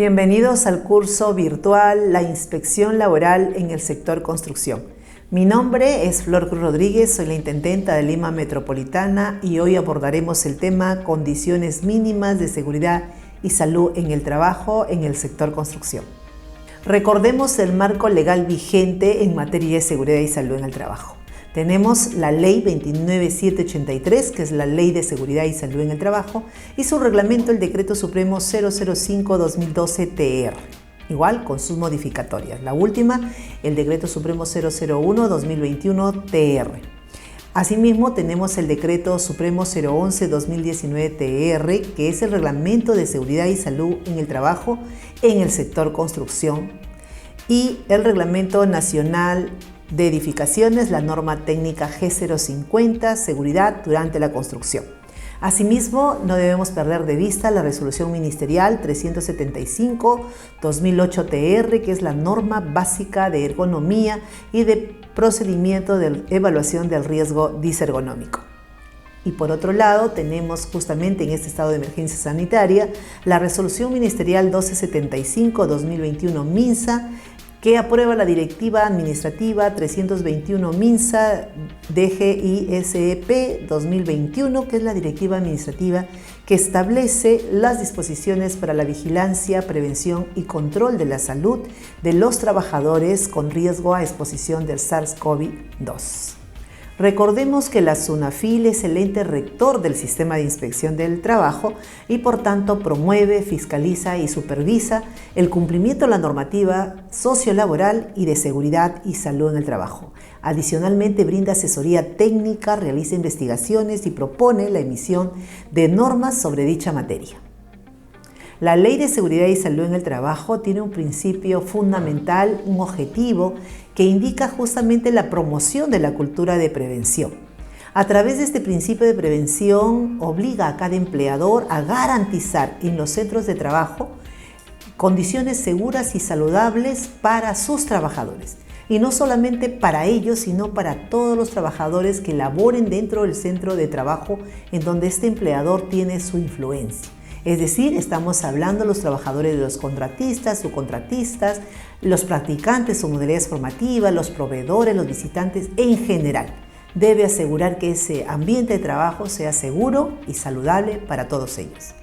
Bienvenidos al curso virtual La Inspección Laboral en el Sector Construcción. Mi nombre es Flor Cruz Rodríguez, soy la Intendenta de Lima Metropolitana y hoy abordaremos el tema Condiciones mínimas de seguridad y salud en el trabajo en el sector construcción. Recordemos el marco legal vigente en materia de seguridad y salud en el trabajo. Tenemos la Ley 29783, que es la Ley de Seguridad y Salud en el Trabajo, y su reglamento, el Decreto Supremo 005-2012-TR, igual con sus modificatorias. La última, el Decreto Supremo 001-2021-TR. Asimismo, tenemos el Decreto Supremo 011-2019-TR, que es el Reglamento de Seguridad y Salud en el Trabajo en el sector construcción, y el Reglamento Nacional de Edificaciones, la norma técnica G050, seguridad durante la construcción. Asimismo, no debemos perder de vista la resolución ministerial 375-2008-TR, que es la norma básica de ergonomía y de procedimiento de evaluación del riesgo disergonómico. Y por otro lado, tenemos justamente en este estado de emergencia sanitaria la resolución ministerial 1275-2021-MINSA, que aprueba la Directiva Administrativa 321 MINSA DGISEP 2021, que es la Directiva Administrativa que establece las disposiciones para la vigilancia, prevención y control de la salud de los trabajadores con riesgo a exposición del SARS-CoV-2. Recordemos que la SUNAFIL es el ente rector del sistema de inspección del trabajo y por tanto promueve, fiscaliza y supervisa el cumplimiento de la normativa sociolaboral y de seguridad y salud en el trabajo. Adicionalmente brinda asesoría técnica, realiza investigaciones y propone la emisión de normas sobre dicha materia. La Ley de Seguridad y Salud en el Trabajo tiene un principio fundamental, un objetivo que indica justamente la promoción de la cultura de prevención. A través de este principio de prevención obliga a cada empleador a garantizar en los centros de trabajo condiciones seguras y saludables para sus trabajadores. Y no solamente para ellos, sino para todos los trabajadores que laboren dentro del centro de trabajo en donde este empleador tiene su influencia. Es decir, estamos hablando de los trabajadores de los contratistas, subcontratistas, los practicantes o modalidades formativas, los proveedores, los visitantes en general. Debe asegurar que ese ambiente de trabajo sea seguro y saludable para todos ellos.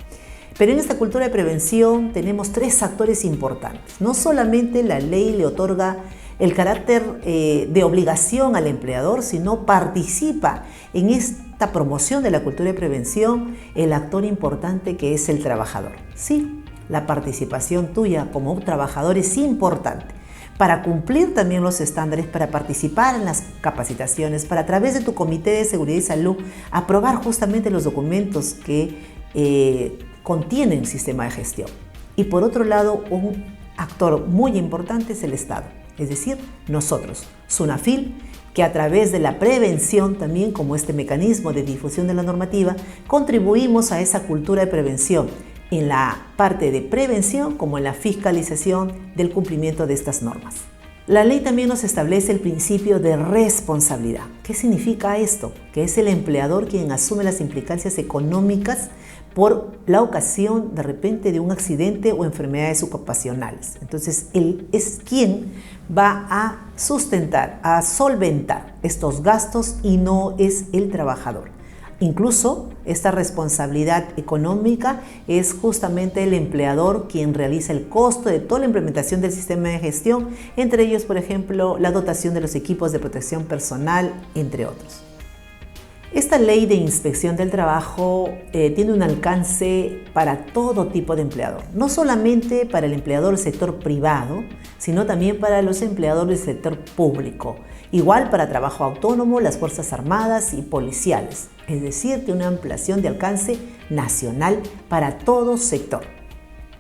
Pero en esta cultura de prevención tenemos tres actores importantes. No solamente la ley le otorga el carácter de obligación al empleador, sino participa en esta promoción de la cultura de prevención el actor importante que es el trabajador. Sí, la participación tuya como trabajador es importante para cumplir también los estándares, para participar en las capacitaciones, para a través de tu Comité de Seguridad y Salud aprobar justamente los documentos que contienen el sistema de gestión. Y por otro lado, un actor muy importante es el Estado. Es decir, nosotros, SUNAFIL, que a través de la prevención también como este mecanismo de difusión de la normativa, contribuimos a esa cultura de prevención en la parte de prevención como en la fiscalización del cumplimiento de estas normas. La ley también nos establece el principio de responsabilidad. ¿Qué significa esto? Que es el empleador quien asume las implicancias económicas por la ocasión de repente de un accidente o enfermedades ocupacionales. Entonces, él es quien va a sustentar, a solventar estos gastos y no es el trabajador. Incluso esta responsabilidad económica es justamente el empleador quien realiza el costo de toda la implementación del sistema de gestión, entre ellos, por ejemplo, la dotación de los equipos de protección personal, entre otros. Esta ley de inspección del trabajo tiene un alcance para todo tipo de empleador, no solamente para el empleador del sector privado, sino también para los empleadores del sector público, igual para trabajo autónomo, las Fuerzas Armadas y policiales, es decir, tiene una ampliación de alcance nacional para todo sector.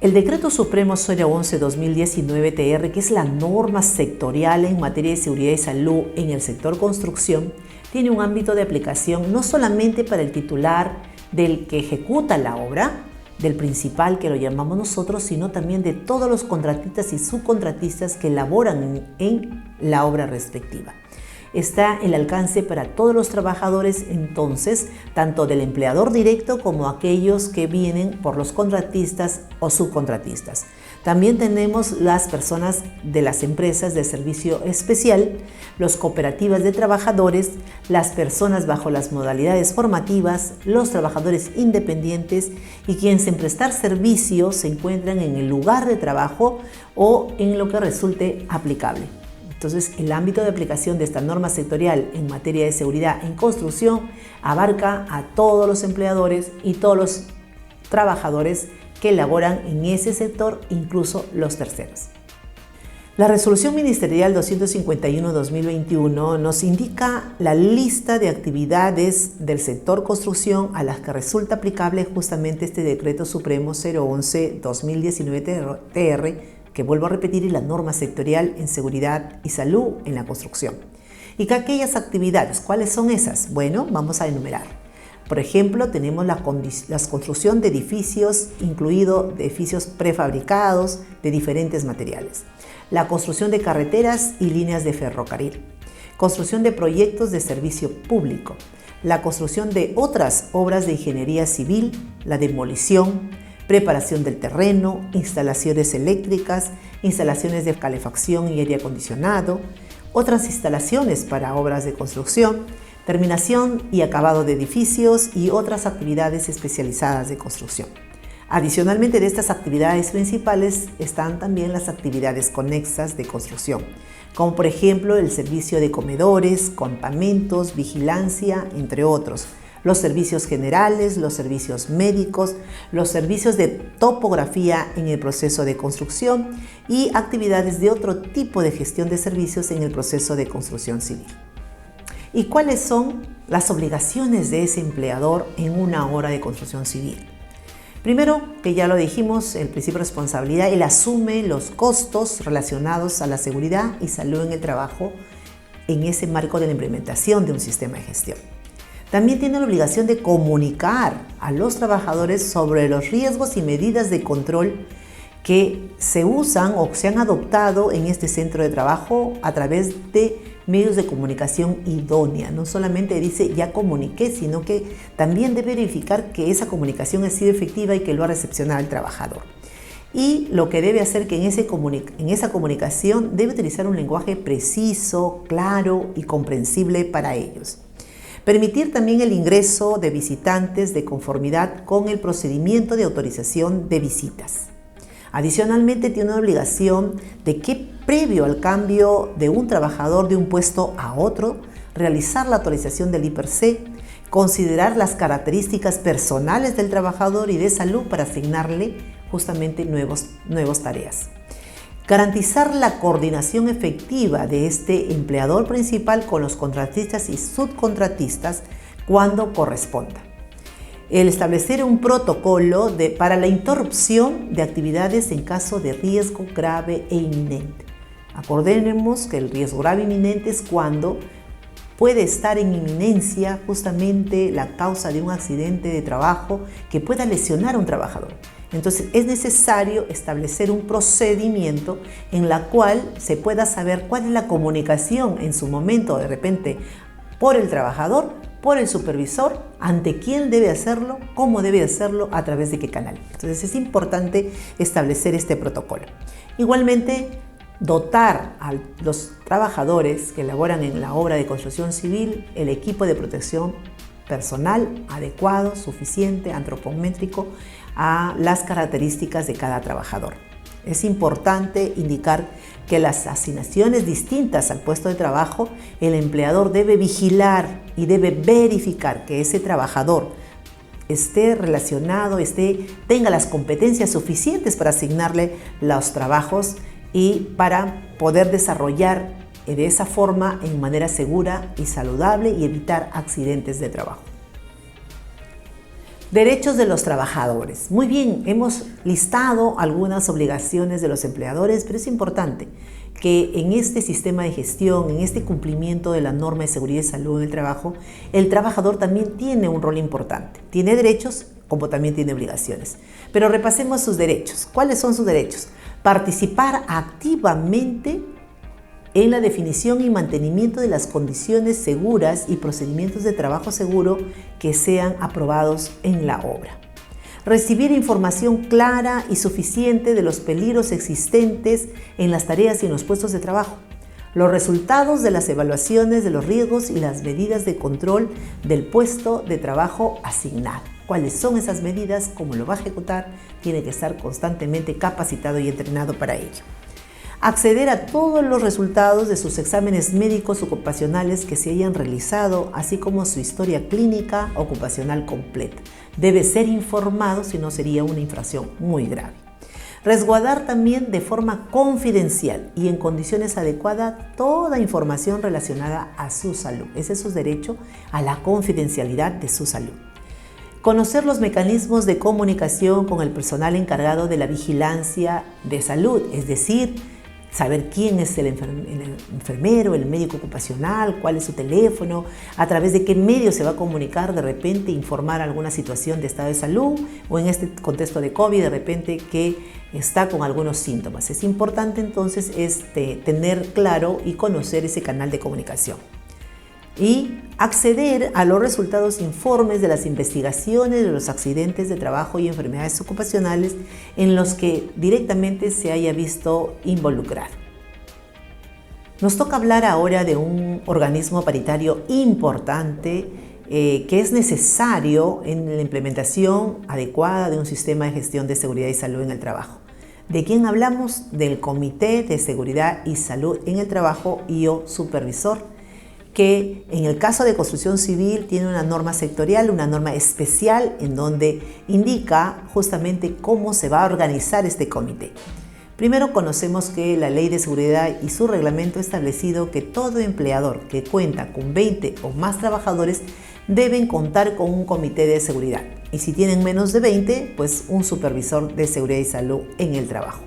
El Decreto Supremo 011-2019-TR, que es la norma sectorial en materia de seguridad y salud en el sector construcción, tiene un ámbito de aplicación no solamente para el titular del que ejecuta la obra, del principal que lo llamamos nosotros, sino también de todos los contratistas y subcontratistas que laboran en la obra respectiva. está el alcance para todos los trabajadores, entonces, tanto del empleador directo como aquellos que vienen por los contratistas o subcontratistas. También tenemos las personas de las empresas de servicio especial, las cooperativas de trabajadores, las personas bajo las modalidades formativas, los trabajadores independientes y quienes en prestar servicio se encuentran en el lugar de trabajo o en lo que resulte aplicable. Entonces, el ámbito de aplicación de esta norma sectorial en materia de seguridad en construcción abarca a todos los empleadores y todos los trabajadores que laboran en ese sector, incluso los terceros. La Resolución Ministerial 251/2021 nos indica la lista de actividades del sector construcción a las que resulta aplicable justamente este Decreto Supremo 011/2019 que vuelvo a repetir es la norma sectorial en seguridad y salud en la construcción. ¿Y que aquellas actividades? ¿Cuáles son esas? Bueno, vamos a enumerar. Por ejemplo, tenemos la construcción de edificios, incluido de edificios prefabricados de diferentes materiales. La construcción de carreteras y líneas de ferrocarril. Construcción de proyectos de servicio público. La construcción de otras obras de ingeniería civil, la demolición, preparación del terreno, instalaciones eléctricas, instalaciones de calefacción y aire acondicionado, otras instalaciones para obras de construcción, terminación y acabado de edificios y otras actividades especializadas de construcción. Adicionalmente de estas actividades principales están también las actividades conexas de construcción, como por ejemplo el servicio de comedores, campamentos, vigilancia, entre otros, los servicios generales, los servicios médicos, los servicios de topografía en el proceso de construcción y actividades de otro tipo de gestión de servicios en el proceso de construcción civil. ¿Y cuáles son las obligaciones de ese empleador en una obra de construcción civil? Primero, que ya lo dijimos, el principio de responsabilidad, él asume los costos relacionados a la seguridad y salud en el trabajo en ese marco de la implementación de un sistema de gestión. También tiene la obligación de comunicar a los trabajadores sobre los riesgos y medidas de control que se usan o se han adoptado en este centro de trabajo a través de medios de comunicación idónea. No solamente dice ya comuniqué, sino que también debe verificar que esa comunicación ha sido efectiva y que lo ha recepcionado el trabajador. Y lo que debe hacer que en esa comunicación debe utilizar un lenguaje preciso, claro y comprensible para ellos. Permitir también el ingreso de visitantes de conformidad con el procedimiento de autorización de visitas. Adicionalmente, tiene una obligación de que previo al cambio de un trabajador de un puesto a otro, realizar la autorización del I/C, considerar las características personales del trabajador y de salud para asignarle justamente nuevas tareas. Garantizar la coordinación efectiva de este empleador principal con los contratistas y subcontratistas cuando corresponda. El establecer un protocolo para la interrupción de actividades en caso de riesgo grave e inminente. Acordemos que el riesgo grave e inminente es cuando puede estar en inminencia justamente la causa de un accidente de trabajo que pueda lesionar a un trabajador. Entonces es necesario establecer un procedimiento en la cual se pueda saber cuál es la comunicación en su momento de repente por el trabajador, por el supervisor, ante quién debe hacerlo, cómo debe hacerlo, a través de qué canal. Entonces es importante establecer este protocolo. Igualmente, dotar a los trabajadores que laboran en la obra de construcción civil el equipo de protección personal adecuado, suficiente, antropométrico a las características de cada trabajador. Es importante indicar que las asignaciones distintas al puesto de trabajo, el empleador debe vigilar y debe verificar que ese trabajador esté relacionado, tenga las competencias suficientes para asignarle los trabajos y para poder desarrollar de esa forma en manera segura y saludable y evitar accidentes de trabajo. Derechos de los trabajadores. Muy bien, hemos listado algunas obligaciones de los empleadores, pero es importante que en este sistema de gestión, en este cumplimiento de la norma de seguridad y salud en el trabajo, el trabajador también tiene un rol importante. Tiene derechos como también tiene obligaciones. Pero repasemos sus derechos. ¿Cuáles son sus derechos? Participar activamente en la definición y mantenimiento de las condiciones seguras y procedimientos de trabajo seguro que sean aprobados en la obra. Recibir información clara y suficiente de los peligros existentes en las tareas y en los puestos de trabajo, los resultados de las evaluaciones de los riesgos y las medidas de control del puesto de trabajo asignado. ¿Cuáles son esas medidas? ¿Cómo lo va a ejecutar? Tiene que estar constantemente capacitado y entrenado para ello. Acceder a todos los resultados de sus exámenes médicos ocupacionales que se hayan realizado, así como su historia clínica ocupacional completa. Debe ser informado, si no sería una infracción muy grave. Resguardar también de forma confidencial y en condiciones adecuadas toda información relacionada a su salud. Ese es su derecho a la confidencialidad de su salud. Conocer los mecanismos de comunicación con el personal encargado de la vigilancia de salud, es decir, saber quién es el enfermero, el médico ocupacional, cuál es su teléfono, a través de qué medio se va a comunicar, de repente informar alguna situación de estado de salud o en este contexto de COVID, de repente que está con algunos síntomas. Es importante entonces tener claro y conocer ese canal de comunicación. Y acceder a los resultados informes de las investigaciones de los accidentes de trabajo y enfermedades ocupacionales en los que directamente se haya visto involucrado. Nos toca hablar ahora de un organismo paritario importante que es necesario en la implementación adecuada de un sistema de gestión de seguridad y salud en el trabajo. ¿De quién hablamos? Del Comité de Seguridad y Salud en el Trabajo y o supervisor, que en el caso de construcción civil tiene una norma sectorial, una norma especial en donde indica justamente cómo se va a organizar este comité. Primero conocemos que la Ley de Seguridad y su reglamento ha establecido que todo empleador que cuenta con 20 o más trabajadores deben contar con un comité de seguridad. Y si tienen menos de 20, pues un supervisor de seguridad y salud en el trabajo.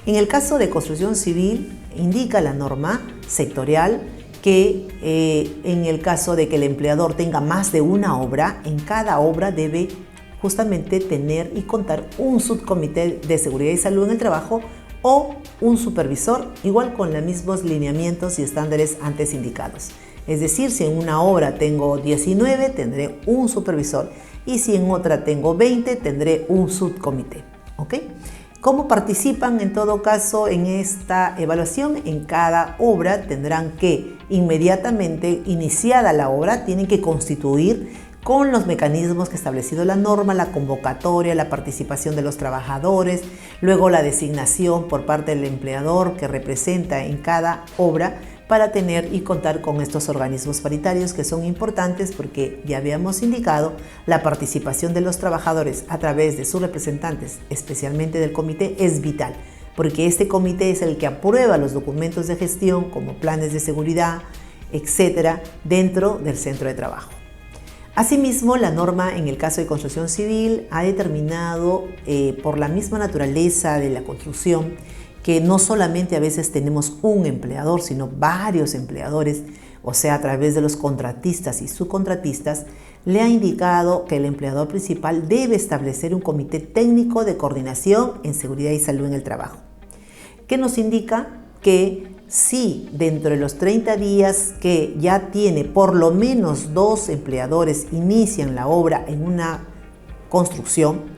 En el caso de construcción civil, indica la norma sectorial que en el caso de que el empleador tenga más de una obra, en cada obra debe justamente tener y contar un subcomité de seguridad y salud en el trabajo o un supervisor, igual con los mismos lineamientos y estándares antes indicados. Es decir, si en una obra tengo 19, tendré un supervisor y si en otra tengo 20, tendré un subcomité. ¿Ok? ¿Cómo participan en todo caso en esta evaluación? En cada obra tendrán que inmediatamente iniciada la obra, tienen que constituir con los mecanismos que ha establecido la norma, la convocatoria, la participación de los trabajadores, luego la designación por parte del empleador que representa en cada obra para tener y contar con estos organismos paritarios que son importantes porque ya habíamos indicado la participación de los trabajadores a través de sus representantes, especialmente del comité, es vital porque este comité es el que aprueba los documentos de gestión como planes de seguridad, etcétera, dentro del centro de trabajo. Asimismo, la norma en el caso de construcción civil ha determinado por la misma naturaleza de la construcción que no solamente a veces tenemos un empleador, sino varios empleadores, o sea, a través de los contratistas y subcontratistas, le ha indicado que el empleador principal debe establecer un comité técnico de coordinación en seguridad y salud en el trabajo, que nos indica que si dentro de los 30 días que ya tiene por lo menos 2 empleadores inician la obra en una construcción,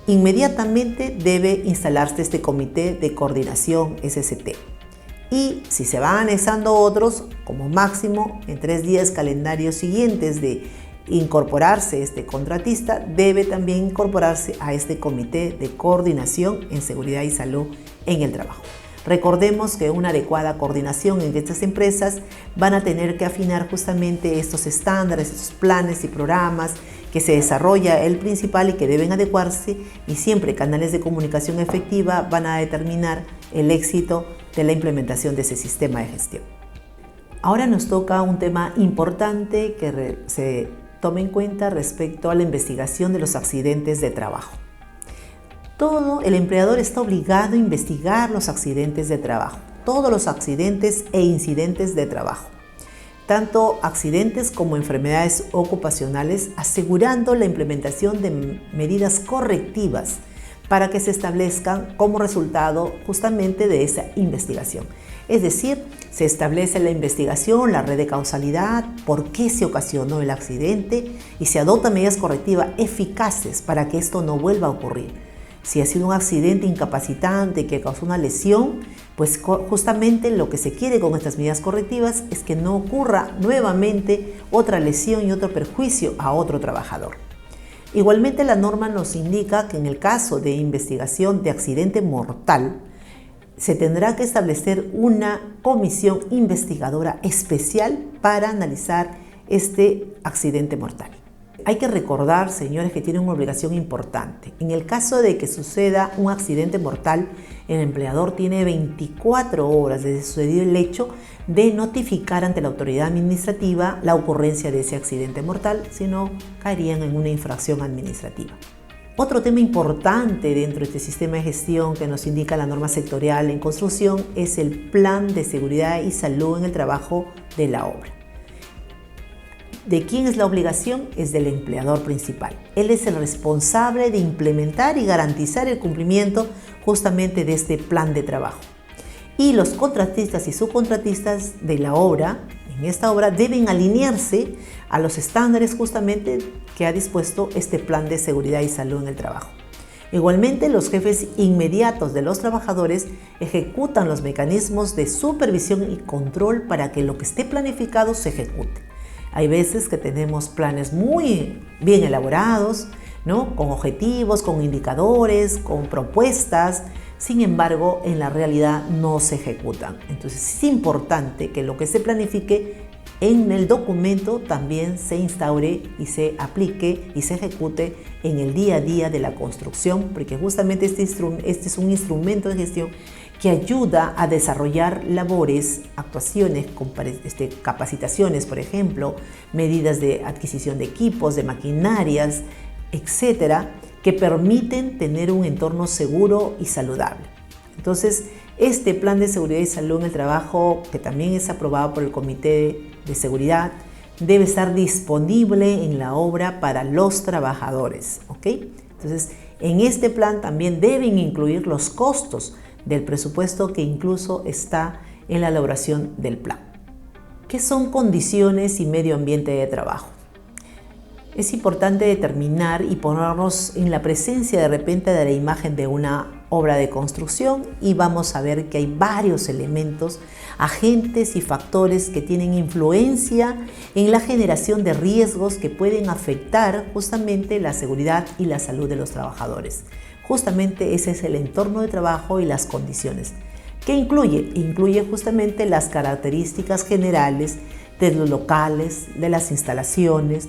inmediatamente debe instalarse este comité de coordinación SST. Y si se van anexando otros, como máximo en 3 días calendarios siguientes de incorporarse este contratista, debe también incorporarse a este comité de coordinación en seguridad y salud en el trabajo. Recordemos que una adecuada coordinación en estas empresas van a tener que afinar justamente estos estándares, estos planes y programas que se desarrolla el principal y que deben adecuarse, y siempre canales de comunicación efectiva van a determinar el éxito de la implementación de ese sistema de gestión. Ahora nos toca un tema importante que se tome en cuenta respecto a la investigación de los accidentes de trabajo. El empleador está obligado a investigar los accidentes de trabajo, todos los accidentes e incidentes de trabajo, tanto accidentes como enfermedades ocupacionales, asegurando la implementación de medidas correctivas para que se establezcan como resultado justamente de esa investigación. Es decir, se establece la investigación, la red de causalidad, por qué se ocasionó el accidente y se adoptan medidas correctivas eficaces para que esto no vuelva a ocurrir. Si ha sido un accidente incapacitante que causó una lesión, pues justamente lo que se quiere con estas medidas correctivas es que no ocurra nuevamente otra lesión y otro perjuicio a otro trabajador. Igualmente, la norma nos indica que en el caso de investigación de accidente mortal, se tendrá que establecer una comisión investigadora especial para analizar este accidente mortal. Hay que recordar, señores, que tienen una obligación importante. En el caso de que suceda un accidente mortal, el empleador tiene 24 horas desde sucedido el hecho de notificar ante la autoridad administrativa la ocurrencia de ese accidente mortal, si no, caerían en una infracción administrativa. Otro tema importante dentro de este sistema de gestión que nos indica la norma sectorial en construcción es el plan de seguridad y salud en el trabajo de la obra. ¿De quién es la obligación? Es del empleador principal. Él es el responsable de implementar y garantizar el cumplimiento justamente de este plan de trabajo. Y los contratistas y subcontratistas de la obra, en esta obra, deben alinearse a los estándares justamente que ha dispuesto este plan de seguridad y salud en el trabajo. Igualmente, los jefes inmediatos de los trabajadores ejecutan los mecanismos de supervisión y control para que lo que esté planificado se ejecute. Hay veces que tenemos planes muy bien elaborados, ¿no? Con objetivos, con indicadores, con propuestas. Sin embargo, en la realidad no se ejecutan. Entonces es importante que lo que se planifique en el documento también se instaure y se aplique y se ejecute en el día a día de la construcción, porque justamente este es un instrumento de gestión que ayuda a desarrollar labores, actuaciones, capacitaciones, por ejemplo, medidas de adquisición de equipos, de maquinarias, etcétera, que permiten tener un entorno seguro y saludable. Entonces, este plan de seguridad y salud en el trabajo, que también es aprobado por el Comité de Seguridad, debe estar disponible en la obra para los trabajadores, ¿ok? Entonces, en este plan también deben incluir los costos del presupuesto que incluso está en la elaboración del plan. ¿Qué son condiciones y medio ambiente de trabajo? Es importante determinar y ponernos en la presencia de repente de la imagen de una obra de construcción y vamos a ver que hay varios elementos, agentes y factores que tienen influencia en la generación de riesgos que pueden afectar justamente la seguridad y la salud de los trabajadores. Justamente ese es el entorno de trabajo y las condiciones. ¿Qué incluye? Incluye justamente las características generales de los locales, de las instalaciones,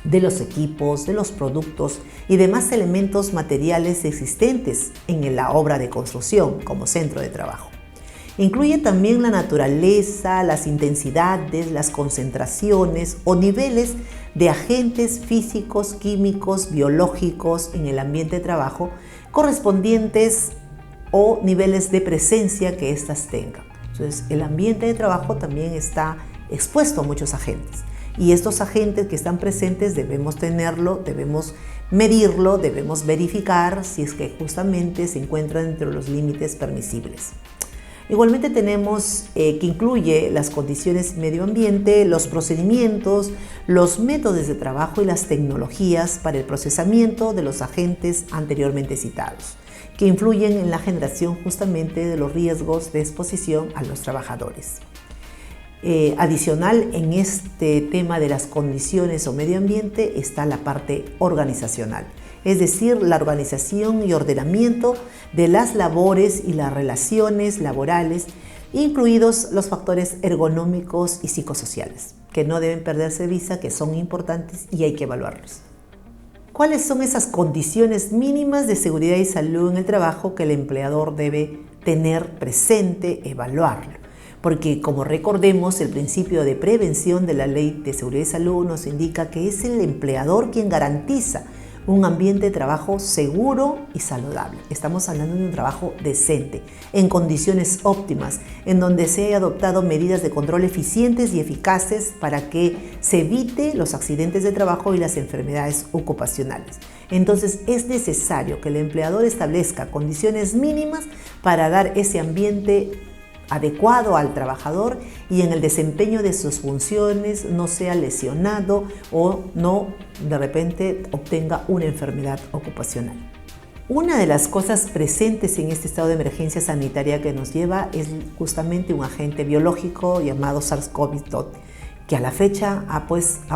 de los equipos, de los productos y demás elementos materiales existentes en la obra de construcción como centro de trabajo. Incluye también la naturaleza, las intensidades, las concentraciones o niveles de agentes físicos, químicos, biológicos en el ambiente de trabajo correspondientes o niveles de presencia que éstas tengan. Entonces, el ambiente de trabajo también está expuesto a muchos agentes. Y estos agentes que están presentes debemos tenerlo, debemos medirlo, debemos verificar si es que justamente se encuentran dentro de los límites permisibles. Igualmente tenemos que incluye las condiciones medio ambiente, los procedimientos, los métodos de trabajo y las tecnologías para el procesamiento de los agentes anteriormente citados, que influyen en la generación justamente de los riesgos de exposición a los trabajadores. Adicional en este tema de las condiciones o medio ambiente está la parte organizacional, es decir, la organización y ordenamiento de las labores y las relaciones laborales, incluidos los factores ergonómicos y psicosociales, que no deben perderse de vista, que son importantes y hay que evaluarlos. ¿Cuáles son esas condiciones mínimas de seguridad y salud en el trabajo que el empleador debe tener presente, evaluarlo? Porque, como recordemos, el principio de prevención de la Ley de Seguridad y Salud nos indica que es el empleador quien garantiza un ambiente de trabajo seguro y saludable. Estamos hablando de un trabajo decente, en condiciones óptimas, en donde se han adoptado medidas de control eficientes y eficaces para que se evite los accidentes de trabajo y las enfermedades ocupacionales. Entonces, es necesario que el empleador establezca condiciones mínimas para dar ese ambiente adecuado al trabajador y en el desempeño de sus funciones no sea lesionado o no de repente obtenga una enfermedad ocupacional. Una de las cosas presentes en este estado de emergencia sanitaria que nos lleva es justamente un agente biológico llamado SARS-CoV-2, que a la fecha ha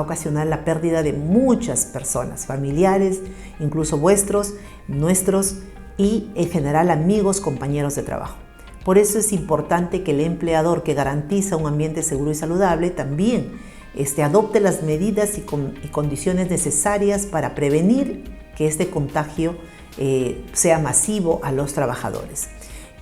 ocasionado la pérdida de muchas personas, familiares, incluso vuestros, nuestros y en general amigos, compañeros de trabajo. Por eso es importante que el empleador que garantiza un ambiente seguro y saludable también adopte las medidas y condiciones necesarias para prevenir que este contagio sea masivo a los trabajadores.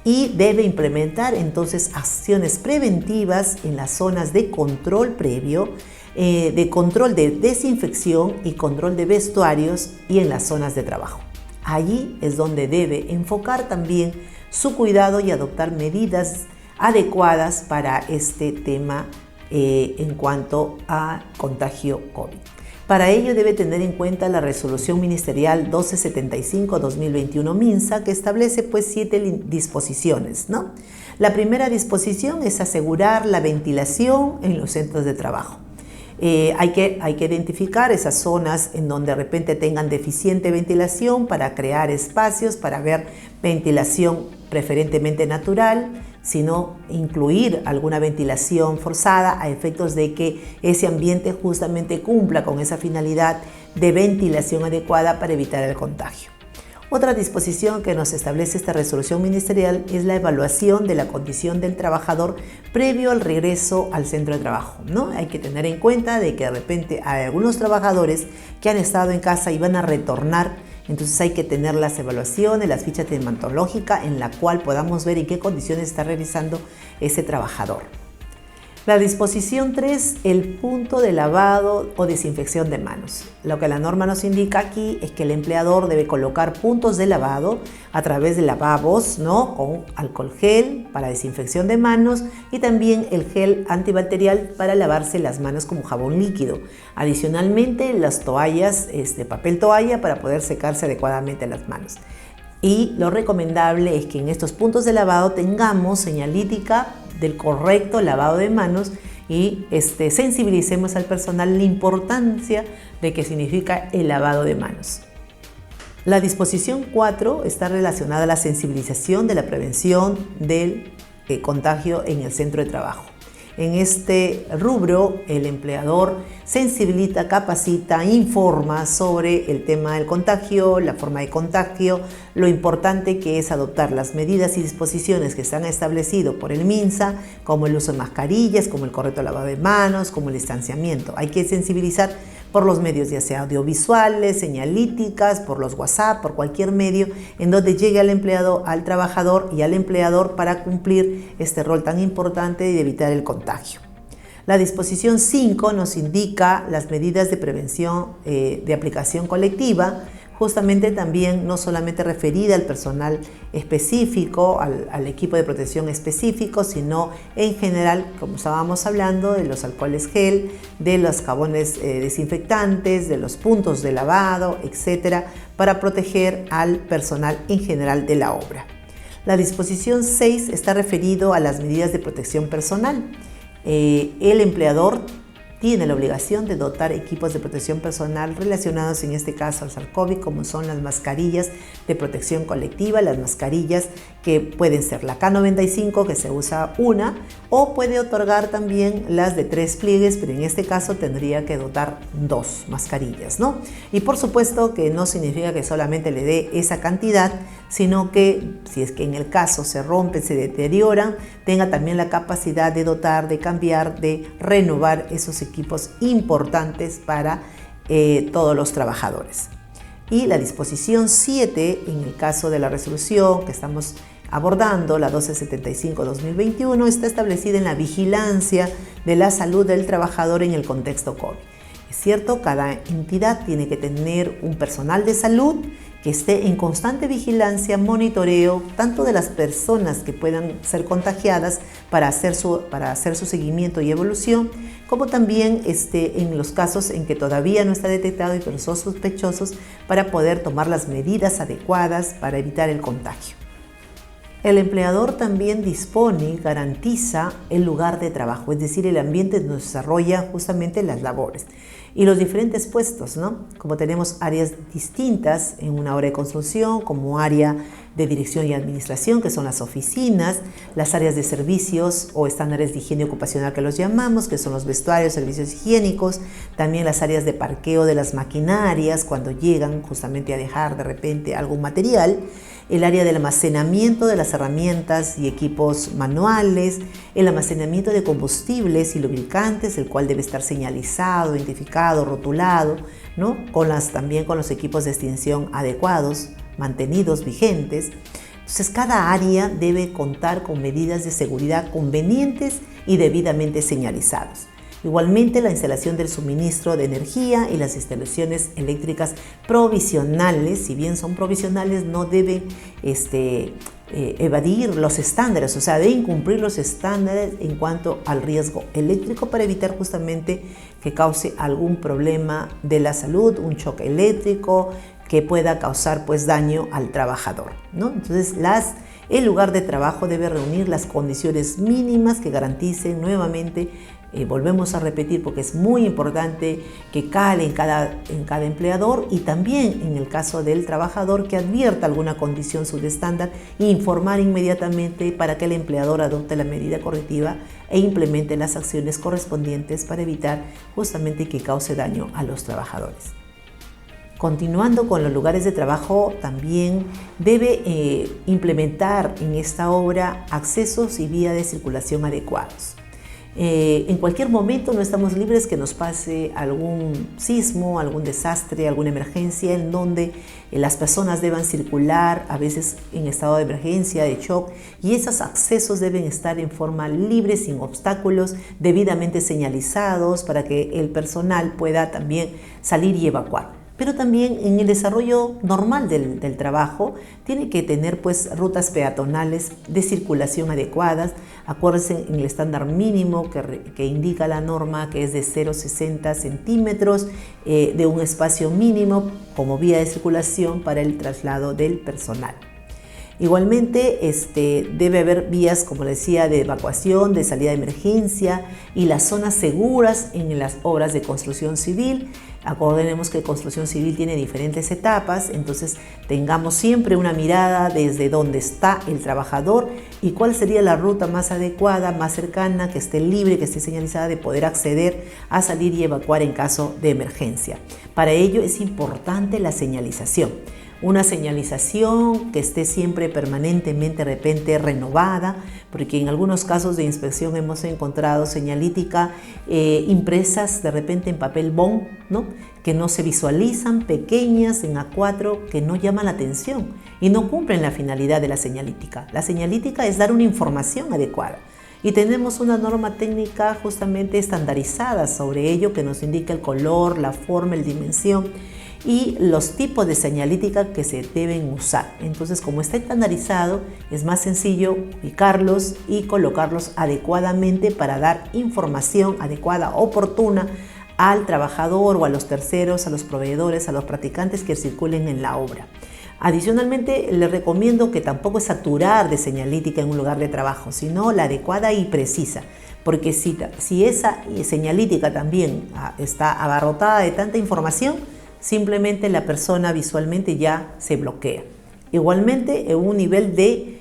Y debe implementar entonces acciones preventivas en las zonas de control previo, de control de desinfección y control de vestuarios y en las zonas de trabajo. Allí es donde debe enfocar también su cuidado y adoptar medidas adecuadas para este tema en cuanto a contagio COVID. Para ello debe tener en cuenta la resolución ministerial 1275-2021 MINSA, que establece 7 disposiciones, ¿no? La primera disposición es asegurar la ventilación en los centros de trabajo. Hay que identificar esas zonas en donde de repente tengan deficiente ventilación para crear espacios para ver ventilación preferentemente natural, sino incluir alguna ventilación forzada a efectos de que ese ambiente justamente cumpla con esa finalidad de ventilación adecuada para evitar el contagio. Otra disposición que nos establece esta resolución ministerial es la evaluación de la condición del trabajador previo al regreso al centro de trabajo, ¿no? Hay que tener en cuenta de que de repente hay algunos trabajadores que han estado en casa y van a retornar, entonces hay que tener las evaluaciones, las fichas dermatológicas en la cual podamos ver en qué condiciones está realizando ese trabajador. La disposición 3, el punto de lavado o desinfección de manos. Lo que la norma nos indica aquí es que el empleador debe colocar puntos de lavado a través de lavabos, ¿no? Con alcohol gel para desinfección de manos y también el gel antibacterial para lavarse las manos como jabón líquido. Adicionalmente, las toallas, papel toalla para poder secarse adecuadamente las manos. Y lo recomendable es que en estos puntos de lavado tengamos señalítica del correcto lavado de manos y sensibilicemos al personal la importancia de qué significa el lavado de manos. La disposición 4 está relacionada a la sensibilización de la prevención del contagio en el centro de trabajo. En este rubro, el empleador sensibiliza, capacita, informa sobre el tema del contagio, la forma de contagio, lo importante que es adoptar las medidas y disposiciones que están establecidas por el MINSA, como el uso de mascarillas, como el correcto lavado de manos, como el distanciamiento. Hay que sensibilizar por los medios ya sea audiovisuales, señalíticas, por los WhatsApp, por cualquier medio en donde llegue al empleado, al trabajador y al empleador para cumplir este rol tan importante de evitar el contagio. La disposición 5 nos indica las medidas de prevención de aplicación colectiva, justamente también no solamente referida al personal específico, al equipo de protección específico, sino en general, como estábamos hablando, de los alcoholes gel, de los jabones desinfectantes, de los puntos de lavado, etcétera, para proteger al personal en general de la obra. La disposición 6 está referido a las medidas de protección personal. El empleador tiene la obligación de dotar equipos de protección personal relacionados en este caso al SARS-CoV, como son las mascarillas de protección colectiva, las mascarillas que pueden ser la K95, que se usa una, o puede otorgar también las de 3 pliegues, pero en este caso tendría que dotar 2 mascarillas, ¿no? Y por supuesto que no significa que solamente le dé esa cantidad, sino que si es que en el caso se rompen, se deterioran, tenga también la capacidad de dotar, de cambiar, de renovar esos equipos importantes para todos los trabajadores. Y la disposición 7, en el caso de la resolución que estamos abordando, la 1275-2021, está establecida en la vigilancia de la salud del trabajador en el contexto COVID. Es cierto, cada entidad tiene que tener un personal de salud que esté en constante vigilancia, monitoreo, tanto de las personas que puedan ser contagiadas para hacer su seguimiento y evolución, como también en los casos en que todavía no está detectado y pero son sospechosos, para poder tomar las medidas adecuadas para evitar el contagio. El empleador también dispone, garantiza el lugar de trabajo, es decir, el ambiente donde se desarrolla justamente las labores y los diferentes puestos, ¿no? Como tenemos áreas distintas en una obra de construcción, como área de dirección y administración, que son las oficinas, las áreas de servicios o estándares de higiene ocupacional que los llamamos, que son los vestuarios, servicios higiénicos, también las áreas de parqueo de las maquinarias cuando llegan justamente a dejar de repente algún material, el área del almacenamiento de las herramientas y equipos manuales, el almacenamiento de combustibles y lubricantes, el cual debe estar señalizado, identificado, rotulado, ¿no? También con los equipos de extinción adecuados, mantenidos, vigentes. Entonces, cada área debe contar con medidas de seguridad convenientes y debidamente señalizadas. Igualmente, la instalación del suministro de energía y las instalaciones eléctricas provisionales, si bien son provisionales, no deben evadir los estándares, o sea, deben cumplir los estándares en cuanto al riesgo eléctrico para evitar justamente que cause algún problema de la salud, un choque eléctrico que pueda causar pues daño al trabajador, ¿no? Entonces, el lugar de trabajo debe reunir las condiciones mínimas que garanticen nuevamente. Volvemos a repetir porque es muy importante que cale en cada empleador y también en el caso del trabajador que advierta alguna condición subestándar e informar inmediatamente para que el empleador adopte la medida correctiva e implemente las acciones correspondientes para evitar justamente que cause daño a los trabajadores. Continuando con los lugares de trabajo, también debe implementar en esta obra accesos y vías de circulación adecuados. En cualquier momento no estamos libres que nos pase algún sismo, algún desastre, alguna emergencia en donde las personas deban circular, a veces en estado de emergencia, de shock, y esos accesos deben estar en forma libre, sin obstáculos, debidamente señalizados para que el personal pueda también salir y evacuar. Pero también en el desarrollo normal del trabajo tiene que tener pues rutas peatonales de circulación adecuadas. Acuérdense en el estándar mínimo que indica la norma, que es de 0,60 centímetros de un espacio mínimo como vía de circulación para el traslado del personal. Igualmente debe haber vías, como les decía, de evacuación, de salida de emergencia y las zonas seguras en las obras de construcción civil. Acordemos que construcción civil tiene diferentes etapas, entonces tengamos siempre una mirada desde dónde está el trabajador y cuál sería la ruta más adecuada, más cercana, que esté libre, que esté señalizada de poder acceder a salir y evacuar en caso de emergencia. Para ello es importante la señalización. Una señalización que esté siempre permanentemente de repente renovada, porque en algunos casos de inspección hemos encontrado señalítica impresas de repente en papel bond, ¿no? Que no se visualizan, pequeñas en A4, que no llaman la atención y no cumplen la finalidad de la señalítica. La señalítica es dar una información adecuada. Y tenemos una norma técnica justamente estandarizada sobre ello que nos indica el color, la forma, la dimensión y los tipos de señalítica que se deben usar. Entonces, como está estandarizado, es más sencillo ubicarlos y colocarlos adecuadamente para dar información adecuada, oportuna al trabajador o a los terceros, a los proveedores, a los practicantes que circulen en la obra. Adicionalmente, les recomiendo que tampoco saturar de señalítica en un lugar de trabajo, sino la adecuada y precisa. Porque si esa señalítica también está abarrotada de tanta información, simplemente la persona visualmente ya se bloquea. Igualmente, en un nivel de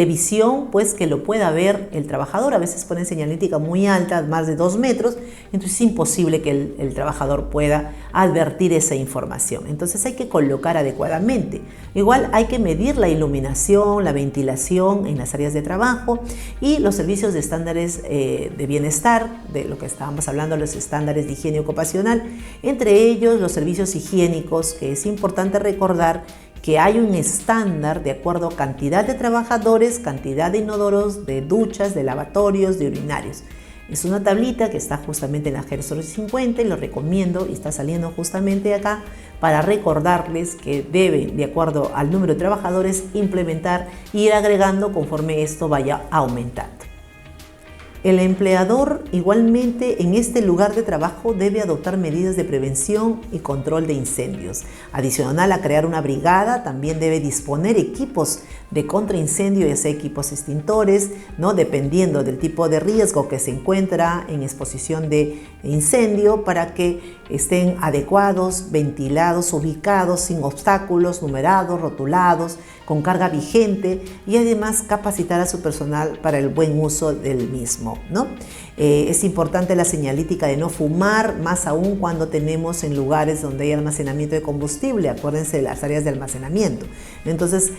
visión, pues que lo pueda ver el trabajador. A veces ponen señalítica muy alta, más de 2 metros, entonces es imposible que el trabajador pueda advertir esa información. Entonces hay que colocar adecuadamente. Igual hay que medir la iluminación, la ventilación en las áreas de trabajo y los servicios de estándares de bienestar, de lo que estábamos hablando, los estándares de higiene ocupacional, entre ellos los servicios higiénicos, que es importante recordar que hay un estándar de acuerdo a cantidad de trabajadores, cantidad de inodoros, de duchas, de lavatorios, de urinarios. Es una tablita que está justamente en la GER 50 y lo recomiendo y está saliendo justamente acá para recordarles que deben, de acuerdo al número de trabajadores, implementar e ir agregando conforme esto vaya aumentando. El empleador igualmente en este lugar de trabajo debe adoptar medidas de prevención y control de incendios. Adicional a crear una brigada, también debe disponer equipos de contraincendio, ya sea equipos extintores, ¿no? Dependiendo del tipo de riesgo que se encuentra en exposición de incendio, para que estén adecuados, ventilados, ubicados, sin obstáculos, numerados, rotulados, con carga vigente, y además capacitar a su personal para el buen uso del mismo, ¿no? Es importante la señalítica de no fumar, más aún cuando tenemos en lugares donde hay almacenamiento de combustible. Acuérdense de las áreas de almacenamiento. Entonces,